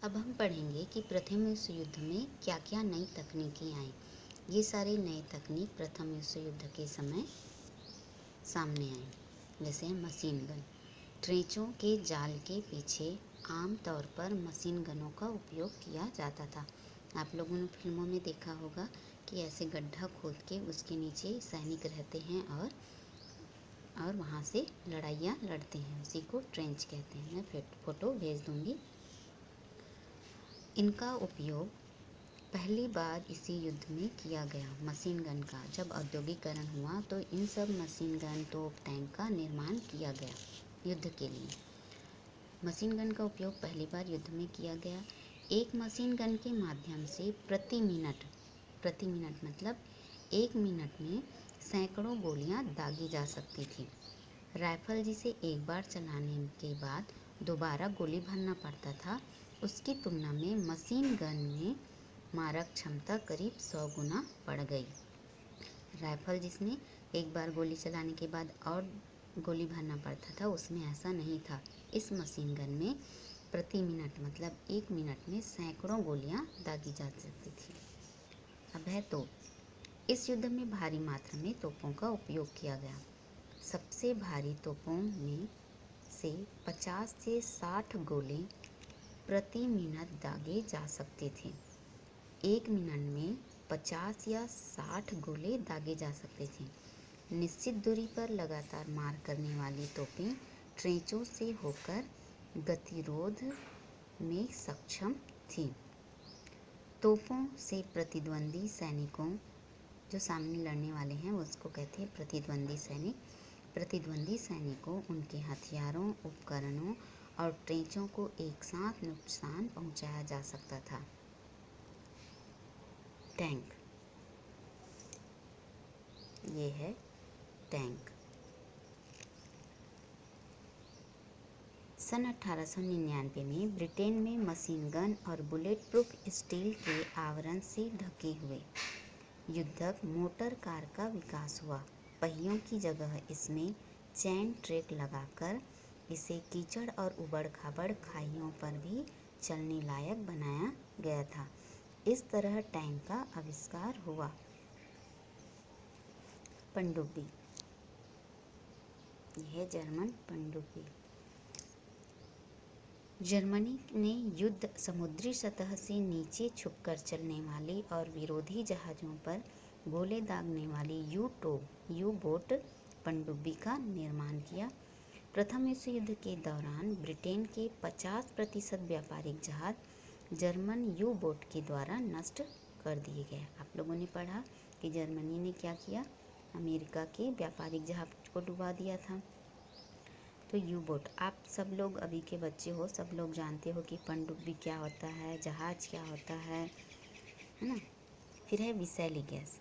अब हम पढ़ेंगे कि प्रथम विश्व युद्ध में क्या क्या नई तकनीकें आई। ये सारी नई तकनीक प्रथम विश्व युद्ध के समय सामने आई। जैसे मशीन गन। ट्रेंचों के जाल के पीछे आम तौर पर मशीन गनों का उपयोग किया जाता था। आप लोगों ने फिल्मों में देखा होगा कि ऐसे गड्ढा खोद के उसके नीचे सैनिक रहते हैं और वहाँ से लड़ाइयाँ लड़ते हैं। उसी को ट्रेंच कहते हैं। मैं फिर फोटो भेज दूँगी। इनका उपयोग पहली बार इसी युद्ध में किया गया। मशीन गन का जब औद्योगिकरण हुआ तो इन सब मशीन गन, तोप, टैंक का निर्माण किया गया युद्ध के लिए। मशीन गन का उपयोग पहली बार युद्ध में किया गया। एक मशीन गन के माध्यम से प्रति मिनट मतलब 1 मिनट में सैकड़ों गोलियां दागी जा सकती थी। राइफल, जिसे एक बार चलाने के बाद दोबारा गोली भरना पड़ता था, उसकी तुलना में मशीन गन में मारक क्षमता करीब 100 गुना बढ़ गई। राइफल, जिसमें एक बार गोली चलाने के बाद और गोली भरना पड़ता था, उसमें ऐसा नहीं था। इस मशीन गन में प्रति मिनट मतलब 1 मिनट में सैकड़ों गोलियां दागी जा सकती थी। अब है तोप। इस युद्ध में भारी मात्रा में तोपों का उपयोग किया गया। सबसे भारी तोपों में से 50 से 60 गोले प्रति मिनट दागे जा सकते थे। 1 मिनट में 50 या 60 गोले दागे जा सकते थे। निश्चित दूरी पर लगातार मार करने वाली तोपें ट्रेंचों से होकर गतिरोध में सक्षम थीं। तोपों से प्रतिद्वंदी सैनिकों, जो सामने लड़ने वाले हैं उसको कहते हैं प्रतिद्वंदी सैनिक। प्रतिद्वंदी सैनिकों, उनके हथियारों, उपकरणों और ट्रेंचों को एक साथ नुकसान पहुंचाया जा सकता था। टैंक, ये है टैंक। सन 1899 में ब्रिटेन में मशीन गन और बुलेट प्रूफ स्टील के आवरण से ढके हुए युद्धक मोटर कार का विकास हुआ। पहियों की जगह इसमें चैन ट्रैक लगाकर इसे कीचड़ और उबड़-खाबड़ खाइयों पर भी चलने लायक बनाया गया था। इस तरह टैंक का आविष्कार हुआ। पनडुब्बी, यह जर्मन पनडुब्बी। जर्मनी ने युद्ध समुद्री सतह से नीचे छुपकर चलने वाली और विरोधी जहाज़ों पर गोले दागने वाली यू बोट पनडुब्बी का निर्माण किया। प्रथम विश्व युद्ध के दौरान ब्रिटेन के 50% व्यापारिक जहाज जर्मन यू बोट के द्वारा नष्ट कर दिए गए। आप लोगों ने पढ़ा कि जर्मनी ने क्या किया, अमेरिका के व्यापारिक जहाज को डुबा दिया था। तो यू बोट, आप सब लोग अभी के बच्चे हो, सब लोग जानते हो कि पनडुब्बी क्या होता है, जहाज क्या होता है ना। फिर है विषैली गैस।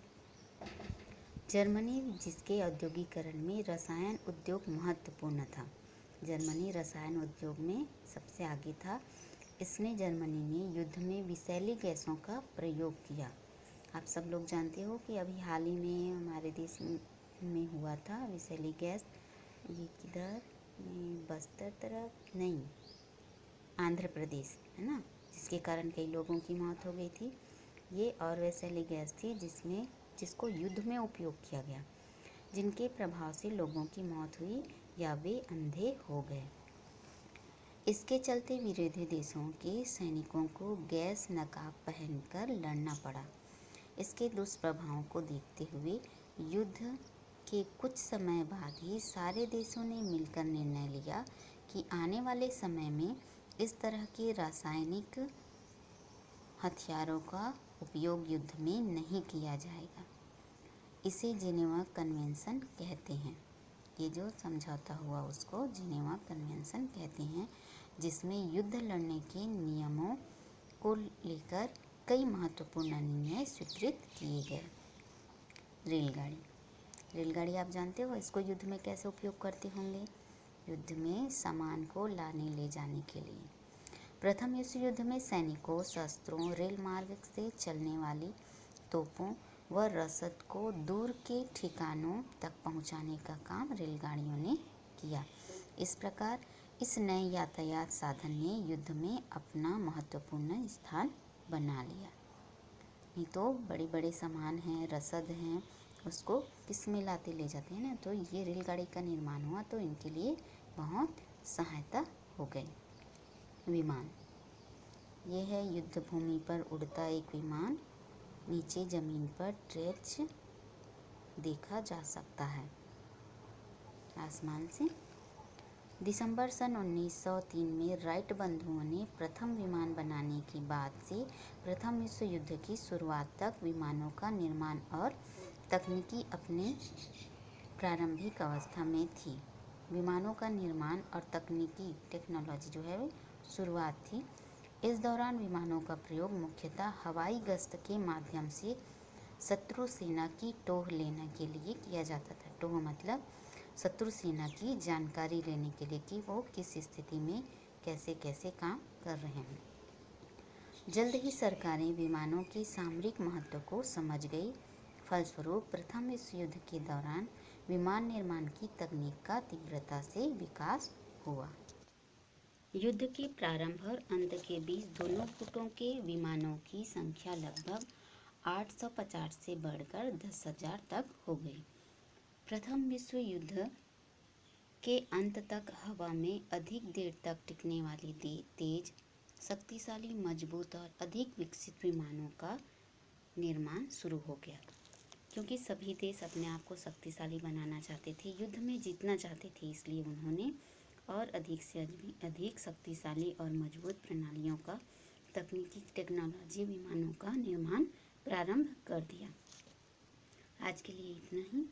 जर्मनी, जिसके औद्योगिकरण में रसायन उद्योग महत्वपूर्ण था, जर्मनी रसायन उद्योग में सबसे आगे था। इसने जर्मनी ने युद्ध में विषैली गैसों का प्रयोग किया। आप सब लोग जानते हो कि अभी हाल ही में हमारे देश में हुआ था विषैली गैस। ये किधर, बस्तर तरफ नहीं, आंध्र प्रदेश है ना, जिसके कारण कई लोगों की मौत हो गई थी। ये और विषैली गैस थी जिसको युद्ध में उपयोग किया गया, जिनके प्रभाव से लोगों की मौत हुई या वे अंधे हो गए। इसके चलते विरोधी देशों के सैनिकों को गैस नकाब पहनकर लड़ना पड़ा। इसके दुष्प्रभावों को देखते हुए युद्ध के कुछ समय बाद ही सारे देशों ने मिलकर निर्णय लिया कि आने वाले समय में इस तरह के रासायनिक हथियारों का उपयोग युद्ध में नहीं किया जाएगा। इसे जिनेवा कन्वेंशन कहते हैं। ये जो समझौता हुआ उसको जिनेवा कन्वेंशन कहते हैं, जिसमें युद्ध लड़ने के नियमों को लेकर कई महत्वपूर्ण निर्णय स्वीकृत किए गए। रेलगाड़ी आप जानते हो, इसको युद्ध में कैसे उपयोग करते होंगे? युद्ध में सामान को लाने ले जाने के लिए। प्रथम विश्व युद्ध में सैनिकों, शस्त्रों, रेल मार्ग से चलने वाली तोपों व रसद को दूर के ठिकानों तक पहुंचाने का काम रेलगाड़ियों ने किया। इस प्रकार इस नए यातायात साधन ने युद्ध में अपना महत्वपूर्ण स्थान बना लिया। नहीं तो बड़े बड़े सामान हैं, रसद हैं, उसको किस में लाते ले जाते हैं ना, तो ये रेलगाड़ी का निर्माण हुआ तो इनके लिए बहुत सहायता हो गई। विमान, ये है युद्ध भूमि पर उड़ता एक विमान, नीचे जमीन पर ट्रेच देखा जा सकता है आसमान से। दिसंबर सन 1903 में राइट बंधुओं ने प्रथम विमान बनाने की बाद से प्रथम विश्व युद्ध की शुरुआत तक विमानों का निर्माण और तकनीकी अपने प्रारंभिक अवस्था में थी। विमानों का निर्माण और तकनीकी टेक्नोलॉजी जो है वो शुरुआत थी। इस दौरान विमानों का प्रयोग मुख्यतः हवाई गश्त के माध्यम से शत्रु सेना की टोह लेने के लिए किया जाता था। टोह मतलब शत्रु सेना की जानकारी लेने के लिए कि वो किस स्थिति में कैसे कैसे काम कर रहे हैं। जल्द ही सरकारें विमानों के सामरिक महत्व को समझ गई। फलस्वरूप प्रथम विश्व युद्ध के दौरान विमान निर्माण की तकनीक का तीव्रता से विकास हुआ। युद्ध के प्रारंभ और अंत के बीच दोनों गुटों के विमानों की संख्या लगभग 850 से बढ़कर 10,000 तक हो गई। प्रथम विश्व युद्ध के अंत तक हवा में अधिक देर तक टिकने वाली तेज, शक्तिशाली, मजबूत और अधिक विकसित विमानों का निर्माण शुरू हो गया। क्योंकि सभी देश अपने आप को शक्तिशाली बनाना चाहते थे, युद्ध में जीतना चाहते थे, इसलिए उन्होंने और अधिक से अधिक शक्तिशाली और मजबूत प्रणालियों का तकनीकी टेक्नोलॉजी विमानों का निर्माण प्रारंभ कर दिया। आज के लिए इतना ही।